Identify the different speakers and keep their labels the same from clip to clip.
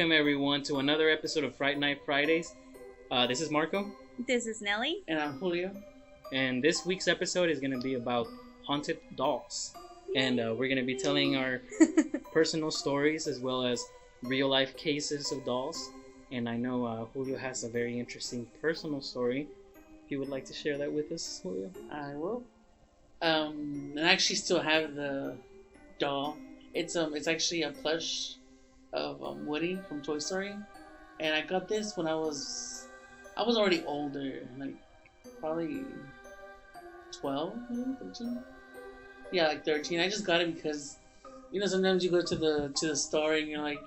Speaker 1: Welcome everyone to another episode of Fright Night Fridays. This is Marco.
Speaker 2: This is Nelly.
Speaker 3: And I'm Julio.
Speaker 1: And this week's episode is going to be about haunted dolls. And we're going to be telling our personal stories as well as real life cases of dolls. And I know Julio has a very interesting personal story. If you would like to share that with us, Julio.
Speaker 3: I will. And I actually still have the doll. It's actually a plush of Woody from Toy Story. And I got this when I was already older, like probably 12, maybe 13. Yeah, like 13. I just got it because, you know, sometimes you go to the store and you're like,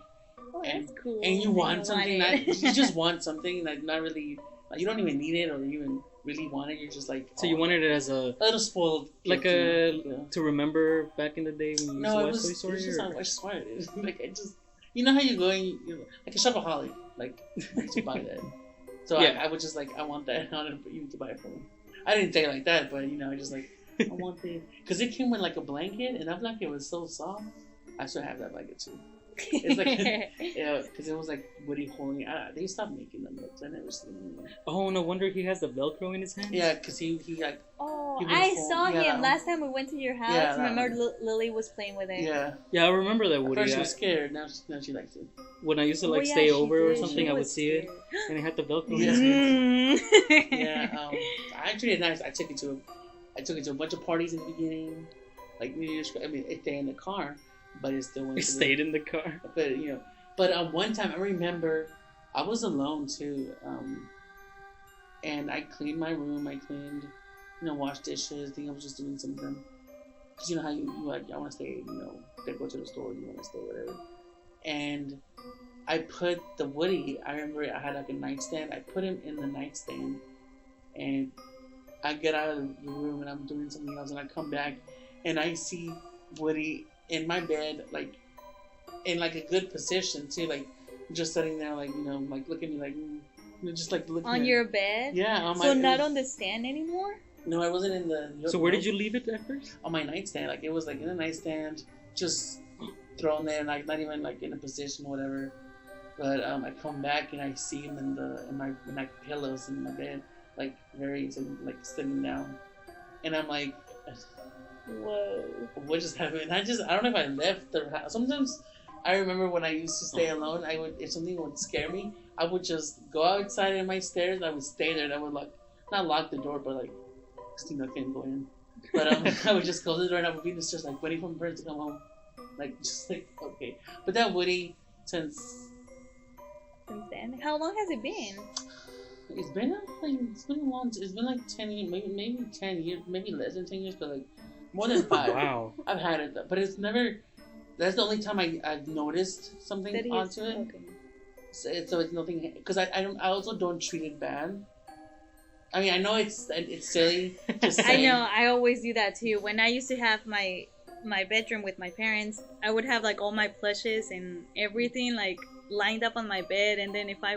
Speaker 2: oh, that's cool.
Speaker 3: And you want something that you just want something like not really, like, you don't even need it or even really want it. You're just like,
Speaker 1: so you wanted it as a
Speaker 3: little spoiled,
Speaker 1: like
Speaker 3: kid,
Speaker 1: to remember back in the day when you used to watch Toy Story.
Speaker 3: I just wanted it. Like I just, you know how you go and you're like a shopaholic, like to buy that. So yeah. I was just like, I want that. I wanted you to buy it for me. I didn't say it like that, but you know, I just like, I want it because it came with like a blanket, and that blanket was so soft. I should have that blanket too. It's like, yeah, because it was like Woody holding. They stopped making them. I never seen them anymore.
Speaker 1: Oh, no wonder he has the Velcro in his hand.
Speaker 3: Yeah, because he like.
Speaker 2: Oh, I saw him last time we went to your house. Yeah, remember Lily was playing with it.
Speaker 3: Yeah,
Speaker 1: I remember that Woody.
Speaker 3: At first she was scared. Now she likes it.
Speaker 1: When I used to stay over or something, I would see it, and it had the Velcro in his hand.
Speaker 3: Yeah, I treated it nice. I took it to a bunch of parties in the beginning. Like New Year's. I mean, it stayed in the car. But it still went.
Speaker 1: It stayed in the car.
Speaker 3: But you know, one time I remember I was alone too, and I cleaned my room. I cleaned, you know, washed dishes. I think I was just doing something. Cause you know how you like, I want to stay, you know, they go to the store, you want to stay, whatever. And I put the Woody. I remember I had like a nightstand. I put him in the nightstand, and I get out of the room and I'm doing something else, and I come back, and I see Woody in my bed, like in like a good position too, like just sitting there, like, you know, like looking at me, like, you know, just like looking
Speaker 2: on your bed.
Speaker 3: Yeah, on my.
Speaker 2: So not on the stand anymore.
Speaker 3: No, I wasn't in the.
Speaker 1: So where did you leave it at first?
Speaker 3: On my nightstand, like it was like in a nightstand, just thrown there, like not even like in a position or whatever. But I come back and I see him in my pillows in my bed, like like sitting down, and I'm like.
Speaker 2: Whoa.
Speaker 3: What just happened? I don't know if I left the house. Sometimes I remember when I used to stay alone, if something would scare me, I would just go outside in my stairs and I would stay there and I would not lock the door, but like, you know, I couldn't go in. But I would just close the door and I would be just like waiting for my parents to come home. Like, just like, okay. But that Woody, since
Speaker 2: then, how long has it been?
Speaker 3: It's been long. It's been like 10 years, maybe 10 years, maybe less than 10 years, but like, more than 5.
Speaker 1: Wow.
Speaker 3: I've had it, but it's never. That's the only time I've noticed something onto it. Okay. So it's nothing, because I also don't treat it bad. I mean, I know it's silly.
Speaker 2: I know. I always do that too. When I used to have my bedroom with my parents, I would have like all my plushes and everything like lined up on my bed, and then if I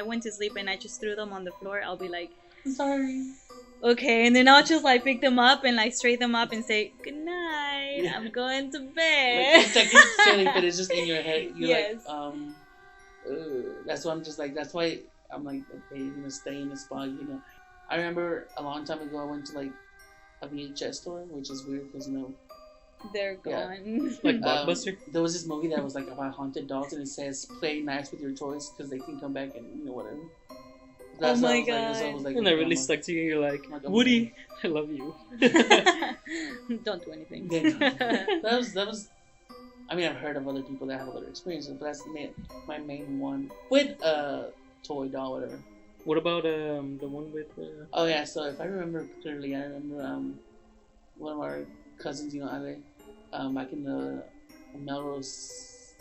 Speaker 2: went to sleep and I just threw them on the floor, I'll be like,
Speaker 3: I'm sorry.
Speaker 2: Okay, and then I'll just like pick them up and like straighten them up and say good night. Yeah. I'm going to bed.
Speaker 3: Like, it's like silly, but it's just in your head. You're
Speaker 2: yes.
Speaker 3: That's why I'm just like. That's why I'm like, okay, you're gonna stay in the spot. You know, I remember a long time ago I went to like a VHS store, which is weird because, you know,
Speaker 2: they're gone.
Speaker 1: Like Blockbuster.
Speaker 3: There was this movie that was like about haunted dolls, and it says play nice with your toys because they can come back and, you know, whatever.
Speaker 2: That's my god!
Speaker 1: And that really stuck to you. You're like, Woody, I love you.
Speaker 2: Don't do anything.
Speaker 3: That was. I mean, I've heard of other people that have other experiences, but that's my main one with a toy doll, whatever.
Speaker 1: What about the one with?
Speaker 3: Oh yeah, so if I remember clearly, I remember one of our cousins, you know, Ale, back in the Melrose.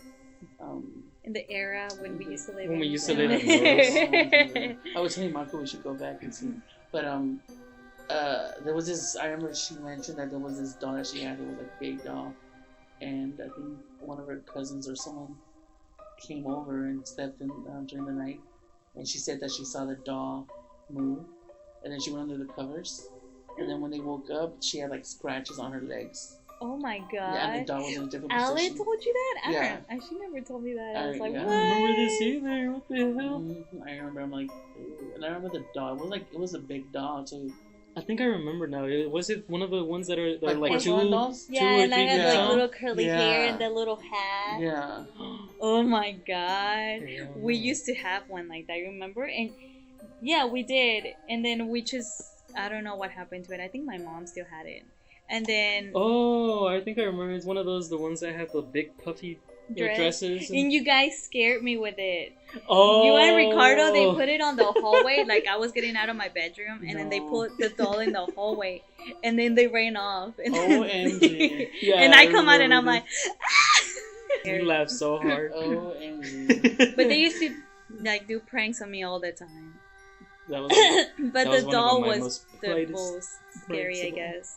Speaker 2: In the era when we used to live.
Speaker 1: When we used to live in Melrose.
Speaker 3: I was telling Marco we should go back and see. But there was this. I remember she mentioned that there was this doll that she had. It was like a big doll, and I think one of her cousins or someone came over and slept in during the night, and she said that she saw the doll move, and then she went under the covers, and then when they woke up, she had like scratches on her legs.
Speaker 2: Oh my god.
Speaker 3: Yeah, and the doll was in a different
Speaker 2: Ale
Speaker 3: position.
Speaker 2: told you that?
Speaker 3: Yeah.
Speaker 2: She never told me that. I was like,
Speaker 3: yeah.
Speaker 2: what?
Speaker 1: I don't remember this either. What the hell?
Speaker 3: I remember. I'm like, ooh. And I remember the doll. It was a big doll too.
Speaker 1: I think I remember now. Was it one of the ones that are like
Speaker 3: porcelain dolls?
Speaker 2: Yeah,
Speaker 1: two or
Speaker 2: and I
Speaker 1: three
Speaker 2: had
Speaker 1: feet
Speaker 2: like
Speaker 1: tall?
Speaker 2: little curly hair
Speaker 3: Yeah.
Speaker 2: and the little hat.
Speaker 3: Yeah.
Speaker 2: Oh my god.
Speaker 1: Yeah.
Speaker 2: We used to have one like that, remember? And yeah, we did. And then we just, I don't know what happened to it. I think my mom still had it. And then
Speaker 1: Oh, I think I remember. It's one of those, the ones that have the big puffy dresses.
Speaker 2: and you guys scared me with it.
Speaker 1: Oh,
Speaker 2: You and Ricardo, they put it on the hallway. Like I was getting out of my bedroom, and then they
Speaker 3: No.
Speaker 2: put the doll in the hallway, and then they ran off. And
Speaker 3: OMG.
Speaker 1: Yeah,
Speaker 2: and I come out and I'm
Speaker 1: remember
Speaker 2: like,
Speaker 1: this. You laughed so hard.
Speaker 3: OMG.
Speaker 2: but they used to like do pranks on me all the time.
Speaker 1: That was
Speaker 2: But
Speaker 1: that
Speaker 2: the
Speaker 1: was one of
Speaker 2: doll
Speaker 1: my
Speaker 2: was
Speaker 1: most
Speaker 2: the
Speaker 1: brightest
Speaker 2: most scary, I
Speaker 1: pranks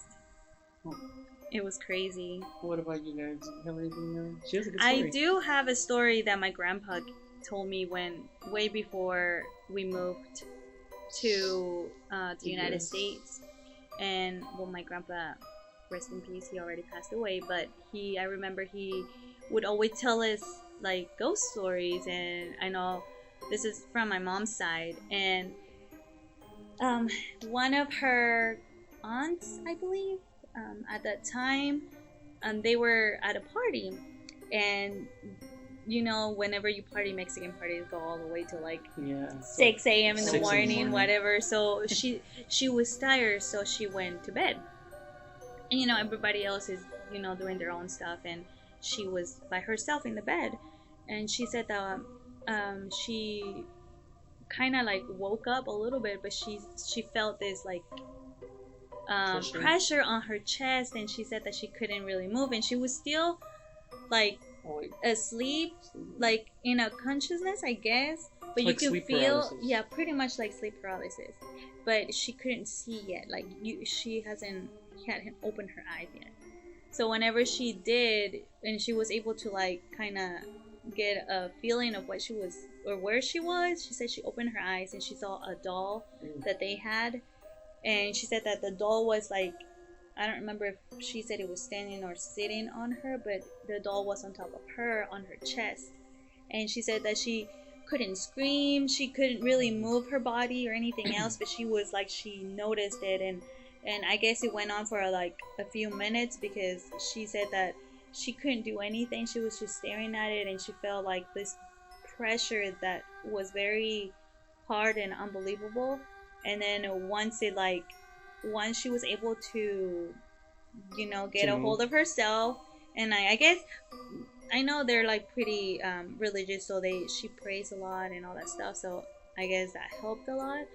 Speaker 1: of all.
Speaker 2: guess. It was crazy.
Speaker 3: What about you guys? Do you have anything else?
Speaker 1: She has a good
Speaker 2: I
Speaker 1: story.
Speaker 2: do have a story that my grandpa told me when way before we moved to the United
Speaker 3: Yes.
Speaker 2: States, and well, my grandpa, rest in peace, he already passed away. But I remember he would always tell us like ghost stories, and I know this is from my mom's side, and one of her aunts, I believe, at that time, they were at a party, and you know, whenever you party, Mexican parties go all the way to like
Speaker 3: Yeah.
Speaker 2: 6 a.m. in the
Speaker 1: 6 in the
Speaker 2: morning,
Speaker 1: morning.
Speaker 2: whatever. So she was tired, so she went to bed. And you know, everybody else is, you know, doing their own stuff, and she was by herself in the bed. And she said that she kind of like woke up a little bit, but she felt this like pressure on her chest, and she said that she couldn't really move, and she was still like
Speaker 3: Oh, wait.
Speaker 2: asleep, like in a consciousness, I guess, but
Speaker 1: Like
Speaker 2: you
Speaker 1: sleep
Speaker 2: can feel,
Speaker 1: paralysis.
Speaker 2: yeah, pretty much like sleep paralysis, but she couldn't see yet, like she hadn't opened her eyes yet. So whenever she did, and she was able to like kind of get a feeling of what she was or where she was, she said she opened her eyes and she saw a doll that they had, and she said that the doll was like, I don't remember if she said it was standing or sitting on her, but the doll was on top of her, on her chest. And she said that she couldn't scream, she couldn't really move her body or anything else, but she was like, she noticed it, and I guess it went on for like a few minutes, because she said that she couldn't do anything. She was just staring at it, and she felt like this pressure that was very hard and unbelievable. And then once she was able to, you know, get a hold of herself, and I guess, I know they're like pretty religious, so she prays a lot and all that stuff, so I guess that helped a lot.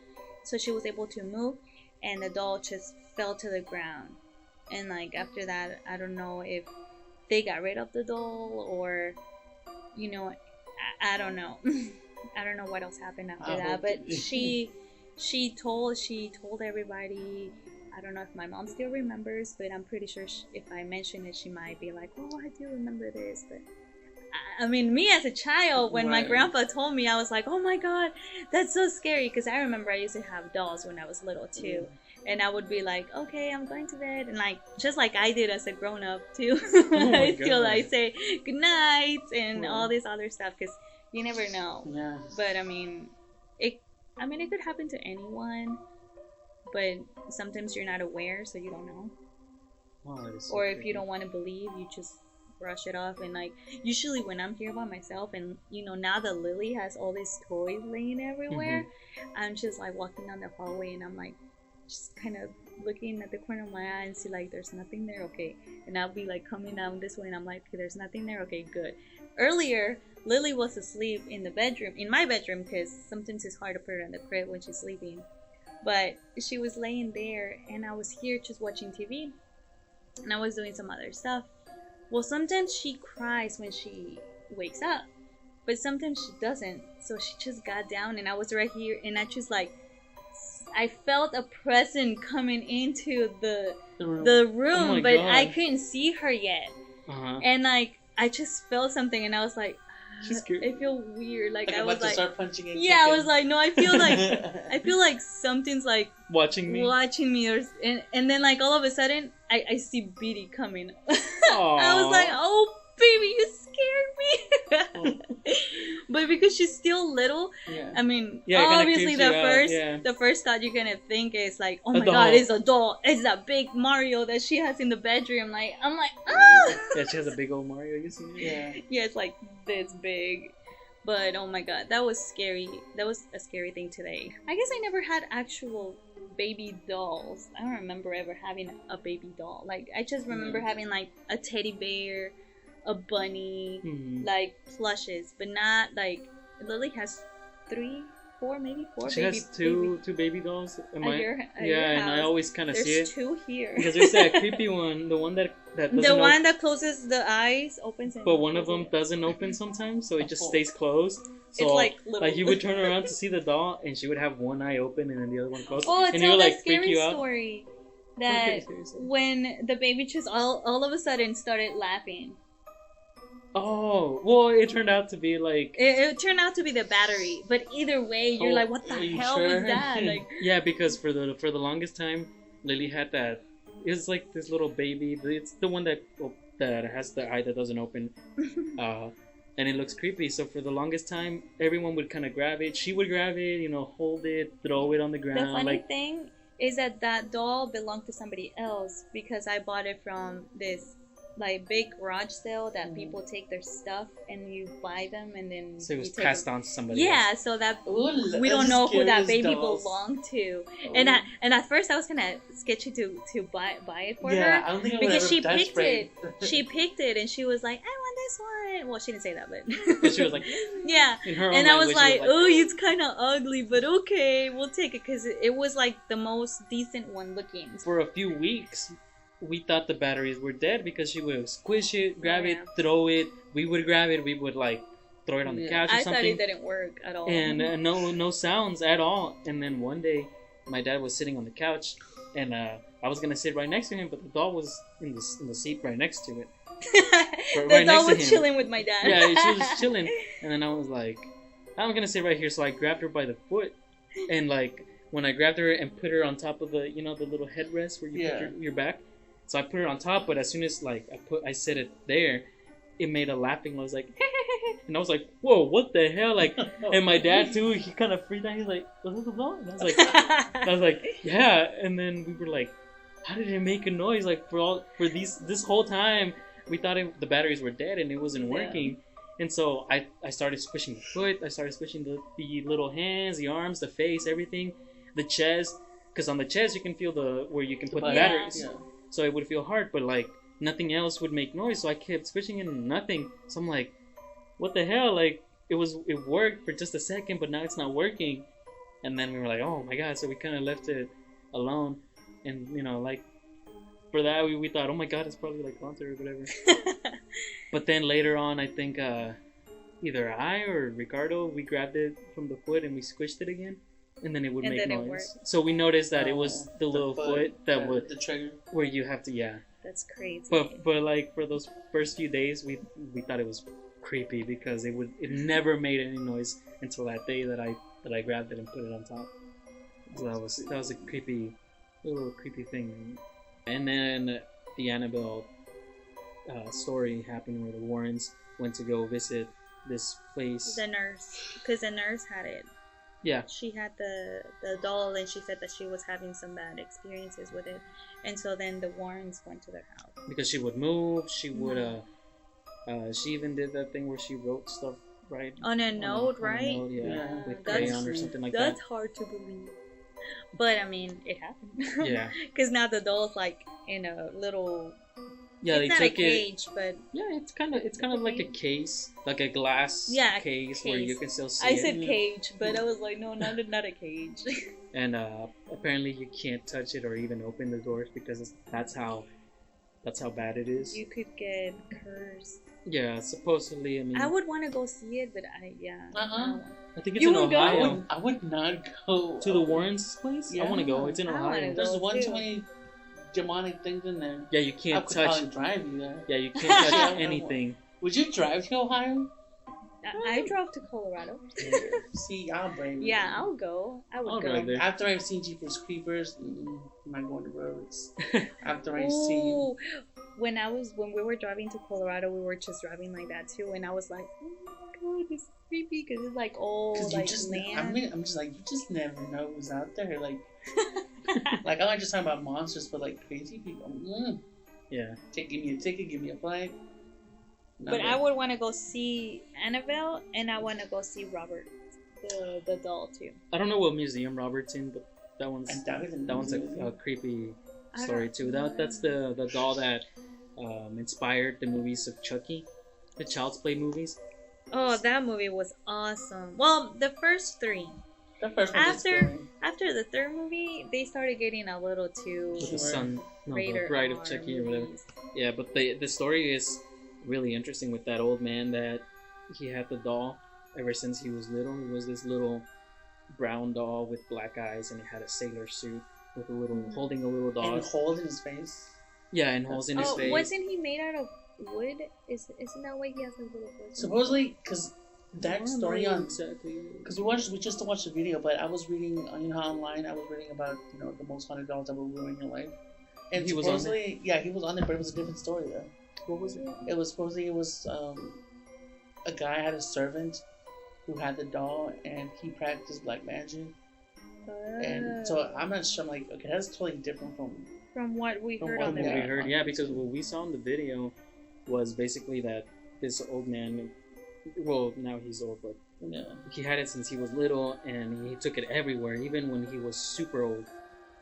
Speaker 2: So she was able to move, and the doll just fell to the ground. And like after that, I don't know if they got rid of the doll, or, you know, I don't know. I don't know what else happened after that, but she told everybody. I don't know if my mom still remembers, but I'm pretty sure if I mention it, she might be like, oh, I do remember this. But I mean, me as a child, when my grandpa told me, I was like, oh my god, that's so scary, because I remember I used to have dolls when I was little too. And I would be like, okay, I'm going to bed, and like just like I did as a grown-up too. I still like say good night and all this other stuff, because you never know.
Speaker 3: Yeah.
Speaker 2: But I mean, it could happen to anyone, but sometimes you're not aware, so you don't know.
Speaker 1: Wow, that is so
Speaker 2: Or if
Speaker 1: creepy.
Speaker 2: you don't want to believe, you just brush it off. And like usually when I'm here by myself, and you know, now that Lily has all these toys laying everywhere, I'm just like walking down the hallway, and I'm like just kind of looking at the corner of my eye and see like there's nothing there, okay, and I'll be like coming down this way, and I'm like, okay, there's nothing there, okay, good. Earlier Lily was asleep in my bedroom, because sometimes it's hard to put her in the crib when she's sleeping, but she was laying there, and I was here just watching TV, and I was doing some other stuff. Well, sometimes she cries when she wakes up, but sometimes she doesn't, so she just got down, and I was right here, and I just like, I felt a presence coming into the room,
Speaker 1: Oh my
Speaker 2: but
Speaker 1: God.
Speaker 2: I couldn't see her yet. And like I just felt something, and I was like,
Speaker 1: She's scared.
Speaker 2: I feel weird. Like I
Speaker 3: I'm
Speaker 2: was
Speaker 3: about to
Speaker 2: like,
Speaker 3: start punching and
Speaker 2: yeah, I
Speaker 3: kicking.
Speaker 2: was like, no, I feel like something's like
Speaker 1: Watching me.
Speaker 2: watching me, and then like all of a sudden I see Beatty coming.
Speaker 1: Aw.
Speaker 2: I was like, oh baby, you scared me. But because she's still little,
Speaker 3: Yeah.
Speaker 2: I mean,
Speaker 1: Yeah, it kinda
Speaker 2: obviously
Speaker 1: creeps you out,
Speaker 2: the first thought you're gonna think is like, oh
Speaker 1: A
Speaker 2: my
Speaker 1: doll.
Speaker 2: god, it's a doll. It's that big Mario that she has in the bedroom. Like, I'm like, ah.
Speaker 1: Yeah, she has a big old Mario. You seen it?
Speaker 3: Yeah.
Speaker 2: Yeah, it's like this big. But oh my god, that was scary. That was a scary thing today. I guess I never had actual baby dolls. I don't remember ever having a baby doll. Like, I just remember having like a teddy bear, a bunny, like plushes, but not like Lily has 3, 4, maybe 4.
Speaker 1: She has two baby dolls.
Speaker 2: At your
Speaker 1: and I
Speaker 2: house.
Speaker 1: always kind of see
Speaker 2: There's
Speaker 1: it
Speaker 2: 2 here.
Speaker 1: because there's that creepy one, the one that doesn't
Speaker 2: The one that closes the eyes, opens. And
Speaker 1: but one of
Speaker 2: closes
Speaker 1: them
Speaker 2: it.
Speaker 1: doesn't open sometimes, so it just stays closed. So
Speaker 2: It's like little.
Speaker 1: you would turn around to see the doll, and she would have one eye open and then the other one closed.
Speaker 2: Oh,
Speaker 1: and it
Speaker 2: tell
Speaker 1: would
Speaker 2: that
Speaker 1: like freak
Speaker 2: scary
Speaker 1: you out.
Speaker 2: story. That
Speaker 1: Okay, seriously.
Speaker 2: when the baby just all of a sudden started laughing.
Speaker 1: Oh, well, it turned out to be like
Speaker 2: It turned out to be the battery, but either way, you're
Speaker 1: Oh,
Speaker 2: like, what the
Speaker 3: are you
Speaker 2: hell
Speaker 3: sure?
Speaker 2: was that? Like,
Speaker 1: yeah, because for the longest time, Lily had that. It's like this little baby. It's the one that has the eye that doesn't open, and it looks creepy. So for the longest time, everyone would kind of grab it. She would grab it, hold it, throw it on the ground.
Speaker 2: the funny
Speaker 1: like
Speaker 2: thing is that doll belonged to somebody else because I bought it from this like big garage sale that people take their stuff and you buy them and then
Speaker 1: so it was
Speaker 2: you take
Speaker 1: passed
Speaker 2: them.
Speaker 1: on to somebody.
Speaker 2: Yeah,
Speaker 1: else.
Speaker 2: so that
Speaker 3: Ooh,
Speaker 2: we don't
Speaker 3: that's
Speaker 2: know who that
Speaker 3: scary
Speaker 2: baby
Speaker 3: dolls.
Speaker 2: belonged to.
Speaker 3: Oh.
Speaker 2: And at first I was kind of sketchy to buy it for
Speaker 3: Yeah,
Speaker 2: her
Speaker 3: I don't think I would
Speaker 2: because
Speaker 3: ever
Speaker 2: she
Speaker 3: touch
Speaker 2: picked
Speaker 3: spray.
Speaker 2: it. She picked it and she was like, I want this one. Well, she didn't say that, but
Speaker 1: But she was like,
Speaker 2: yeah.
Speaker 1: in her own
Speaker 2: And I was
Speaker 1: language,
Speaker 2: like,
Speaker 1: she
Speaker 2: oh, it's kind of ugly, but okay, we'll take it because it was like the most decent one looking.
Speaker 1: for a few weeks, we thought the batteries were dead because she would squish it, grab it,
Speaker 2: Yeah.
Speaker 1: throw it. We would grab it. We would like throw it on the
Speaker 3: Yeah.
Speaker 1: couch or
Speaker 2: I thought
Speaker 1: something.
Speaker 2: it didn't work at all.
Speaker 1: And no sounds at all. And then one day, my dad was sitting on the couch, and I was gonna sit right next to him, but the doll was in the seat right next to it.
Speaker 2: the
Speaker 1: right next
Speaker 2: dog
Speaker 1: to
Speaker 2: was
Speaker 1: him.
Speaker 2: chilling with my dad.
Speaker 1: Yeah, she was chilling. And then I was like, I'm gonna sit right here. So I grabbed her by the foot, and like when I grabbed her and put her on top of the the little headrest where you put your back. So I put her on top, but as soon as like I set it there, it made a laughing noise like, and I was like, whoa, what the hell? Like, and my dad too, he kind of freaked out. He's like, was this a doll? And I was like, yeah. And then we were like, how did it make a noise? Like this whole time, we thought the batteries were dead and it wasn't working. And so I started squishing the foot. I started squishing the little hands, the arms, the face, everything, the chest. Because on the chest you can feel where you can put the batteries.
Speaker 3: Yeah.
Speaker 1: So it would feel hard, but like nothing else would make noise. So I kept squishing it and nothing. So I'm like, what the hell? Like it worked for just a second, but now it's not working. And then we were like, oh my god. So we kind of left it alone. And like for that we thought, oh my god, it's probably like haunted or whatever. But then later on, I think either I or Ricardo, we grabbed it from the foot and we squished it again. And then it would make noise. So we noticed that it was the little foot that would
Speaker 3: the trigger
Speaker 1: where you have to
Speaker 2: That's crazy.
Speaker 1: But like for those first few days, we thought it was creepy because it never made any noise until that day that I grabbed it and put it on top. So that was a little creepy thing. And then the Annabelle story happened where the Warrens went to go visit this place.
Speaker 2: The nurse, because the nurse had it.
Speaker 1: Yeah.
Speaker 2: She had the doll, and she said that she was having some bad experiences with it, and so then the Warrens went to their house.
Speaker 1: Because she would move, she would she even did that thing where she wrote stuff right
Speaker 2: on a note,
Speaker 1: on
Speaker 2: right?
Speaker 1: a note, yeah, with
Speaker 2: that's-
Speaker 1: crayon or something like
Speaker 2: That's
Speaker 1: that.
Speaker 2: hard to believe, but I mean, it happened.
Speaker 1: Yeah.
Speaker 2: Because now the doll's like in a little.
Speaker 1: Yeah,
Speaker 2: It's
Speaker 1: they
Speaker 2: not
Speaker 1: took
Speaker 2: a cage, but
Speaker 1: Yeah, it's kind of like a case, like a glass case where you can still see
Speaker 2: I
Speaker 1: it.
Speaker 2: said cage, but I was like, no, not a cage.
Speaker 1: And apparently you can't touch it or even open the doors because that's how bad it is.
Speaker 2: You could get cursed.
Speaker 1: Yeah, supposedly. I mean,
Speaker 2: I would want to go see it, but I
Speaker 1: think it's
Speaker 2: You
Speaker 1: in
Speaker 2: would go?
Speaker 1: Ohio.
Speaker 3: I would not go
Speaker 1: To the Warrens' place? I want to go. It's in
Speaker 2: I wanna
Speaker 1: Ohio.
Speaker 2: go.
Speaker 3: There's one
Speaker 2: too.
Speaker 3: too many demonic things in there.
Speaker 1: Yeah, you
Speaker 3: I
Speaker 1: can't
Speaker 3: could
Speaker 1: touch.
Speaker 3: probably drive you there.
Speaker 1: Yeah, you can't touch
Speaker 3: Yeah.
Speaker 1: anything.
Speaker 3: Would you drive to Ohio?
Speaker 2: I drove to Colorado.
Speaker 3: See, I'll blame you.
Speaker 2: Yeah, I'll go. I would
Speaker 1: I'll
Speaker 2: go.
Speaker 1: drive there.
Speaker 3: After I've seen Jeepers Creepers, I'm not going to roads. After I've seen.
Speaker 2: Ooh, when we were driving to Colorado, we were just driving like that too, and I was like, oh my god, this is creepy because it's like old, like land.
Speaker 3: I'm just like, you just never know who's out there. Like, like I'm not just talking about monsters, but like crazy people.
Speaker 1: Yeah.
Speaker 3: Give me a ticket, give me a flight.
Speaker 2: But I would want to go see Annabelle, and I want to go see Robert, the doll too.
Speaker 1: I don't know what museum Robert's in, but that one's a creepy story too. That's the doll that inspired the movies of Chucky, the Child's Play movies.
Speaker 2: Oh, that movie was awesome. Well, the first three.
Speaker 3: The first one
Speaker 2: After the third movie, they started getting a little too
Speaker 1: With the son, the
Speaker 2: rated
Speaker 1: bride of
Speaker 2: R
Speaker 1: Chucky or whatever.
Speaker 2: movies.
Speaker 1: Yeah, but the story is really interesting with that old man that he had the doll ever since he was little. He was this little brown doll with black eyes, and it had a sailor suit with holding a little dog.
Speaker 3: And holes in his face.
Speaker 1: Yeah, and holes in his face.
Speaker 2: Wasn't he made out of wood? Isn't that why he has a little wood?
Speaker 3: Supposedly, because that story on
Speaker 1: exactly.
Speaker 3: Because we just watched the video, but I was reading online. I was reading about the most haunted dolls that will ruin your life, and
Speaker 1: he was on there.
Speaker 3: Yeah, he was on there, but it was a different story though.
Speaker 1: What was it?
Speaker 3: It was supposedly a guy had a servant who had the doll, and he practiced black magic, and so I'm not sure. I'm like, okay, that's totally different
Speaker 2: from what we heard on the
Speaker 1: what we
Speaker 2: video.
Speaker 1: heard. Yeah, because what we saw in the video was basically that this old man. Well, now he's old, but he had it since he was little, and he took it everywhere, even when he was super old.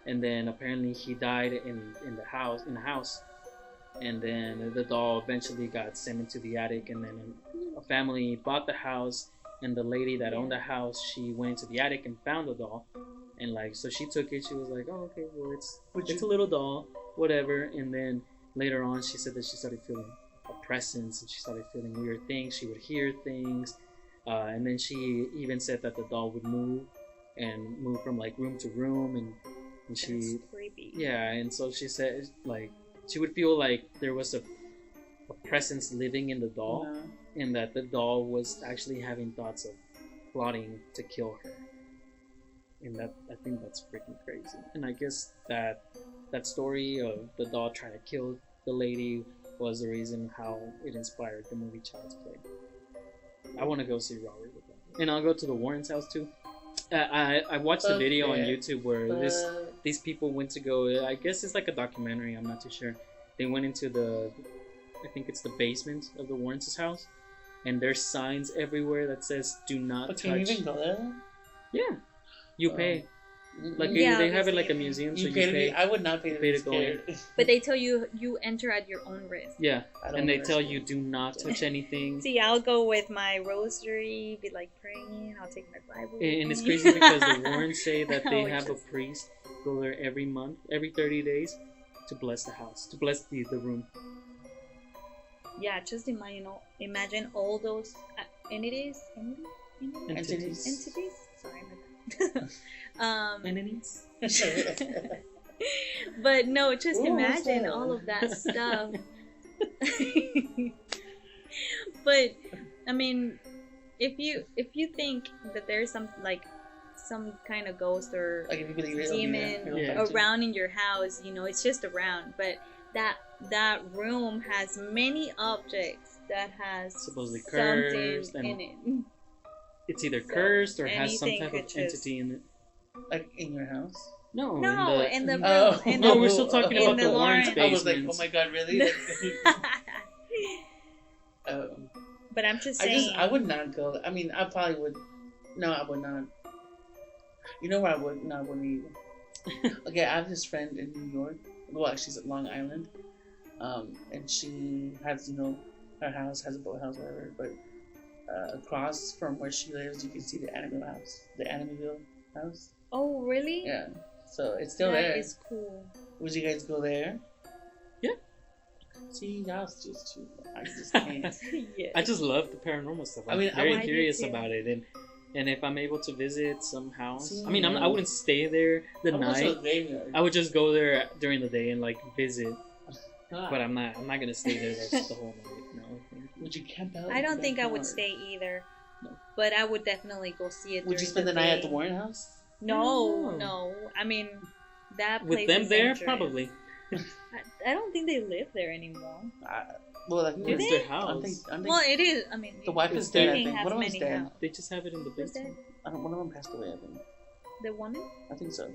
Speaker 1: And then apparently he died in the house, and then the doll eventually got sent into the attic, and then a family bought the house, and the lady that owned the house, she went into the attic and found the doll, and so she took it. She was like, oh, okay, well it's a little doll, whatever. And then later on, she said that she started feeling a presence, and she started feeling weird things. She would hear things, and then she even said that the doll would move from like room to room, and she
Speaker 2: That's creepy.
Speaker 1: Yeah, and so she said like she would feel like there was a presence living in the doll, and that the doll was actually having thoughts of plotting to kill her. And I think that's freaking crazy. And I guess that story of the doll trying to kill the lady was the reason how it inspired the movie Child's Play. I want to go see Robert with that. And I'll go to the Warren's house too. I watched a video on YouTube where these people went to go, I guess it's like a documentary, I'm not too sure. They went into I think it's the basement of the Warren's house, and there's signs everywhere that says do not touch.
Speaker 3: Can you even go there?
Speaker 1: Yeah. You pay. Like they have it like a museum, so you pay.
Speaker 3: I would not pay to be scared.
Speaker 2: But they tell you enter at your own risk.
Speaker 1: Yeah, and they tell you do not touch anything.
Speaker 2: See, I'll go with my rosary, be like praying. I'll take my Bible.
Speaker 1: And it's crazy because the Warrens say that they have a priest go there every month, every 30 days, to bless the house, to bless the room.
Speaker 2: Yeah, just imagine all those entities. Sorry, entities. But no, just imagine all of that stuff. But I mean, if you think that there's some kind of ghost or demon around in your house, it's just around, but that room has many objects that has
Speaker 1: supposedly
Speaker 2: cursed in it.
Speaker 1: It's either cursed or has some type of entity in it.
Speaker 3: Like in your house?
Speaker 2: No, in the room.
Speaker 1: No, we're still talking about the Warren's basement.
Speaker 3: I was like, oh my god, really?
Speaker 2: But I'm just saying.
Speaker 3: I would not go. I mean, I probably would. No, I would not. You know where I would not want to either? Okay, I have this friend in New York. Well, she's at Long Island. And she has, her house has a boathouse, whatever. But across from where she lives, you can see the Annabelle house. The Annabelle house.
Speaker 2: Oh, really?
Speaker 3: Yeah. So it's still there.
Speaker 2: That is cool.
Speaker 3: Would you guys go there?
Speaker 1: Yeah.
Speaker 3: See, y'all's just too. I just can't.
Speaker 2: Yes.
Speaker 1: I just love the paranormal stuff. I'm very curious about it, and if I'm able to visit some house, I mean, I wouldn't stay there the night. I would just go there during the day and like visit. But I'm not gonna stay there the whole night. No.
Speaker 3: Would you camp out?
Speaker 2: I don't think I would stay either. but I would definitely go see it.
Speaker 3: Would you
Speaker 2: during
Speaker 3: spend the night
Speaker 2: day.
Speaker 3: at the Warren House?
Speaker 2: No,
Speaker 1: Oh.
Speaker 2: no. I mean, that
Speaker 1: With
Speaker 2: place
Speaker 1: them
Speaker 2: is
Speaker 1: there,
Speaker 2: dangerous.
Speaker 1: probably.
Speaker 2: I don't think they live there anymore.
Speaker 3: Well, I think
Speaker 1: It's
Speaker 2: they?
Speaker 1: their house.
Speaker 2: Well, it is. I mean,
Speaker 3: the wife
Speaker 1: It's
Speaker 3: is dead. I
Speaker 1: dead.
Speaker 3: think
Speaker 2: has
Speaker 3: one of them's
Speaker 2: many
Speaker 3: dead.
Speaker 2: houses.
Speaker 1: They just have it in the
Speaker 2: Who's that?
Speaker 1: basement.
Speaker 3: One of them passed away. I think.
Speaker 2: The woman?
Speaker 3: I think so.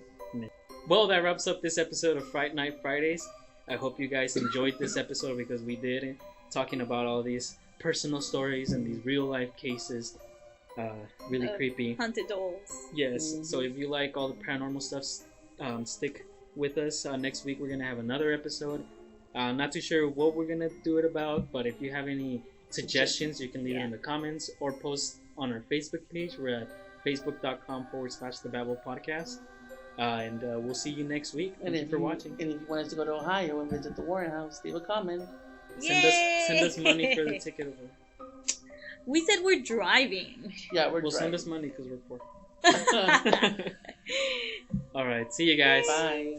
Speaker 1: Well, that wraps up this episode of Fright Night Fridays. I hope you guys enjoyed this episode because we did, talking about all these personal stories and these real life cases. Really creepy.
Speaker 2: Haunted dolls.
Speaker 1: Yes. So if you like all the paranormal stuff, stick with us. Next week we're gonna have another episode. Not too sure what we're gonna do it about, but if you have any suggestions, you can leave it in the comments or post on our Facebook page. We're at facebook.com/the Babble podcast. And we'll see you next week. Thank you for watching.
Speaker 3: And if you want us to go to Ohio and visit the Warren House, leave a comment.
Speaker 1: Send us money for the ticket over.
Speaker 2: We said we're driving.
Speaker 3: Yeah, we're
Speaker 1: Well, send
Speaker 3: driving.
Speaker 1: us money because we're poor. All right. See you guys.
Speaker 3: Bye.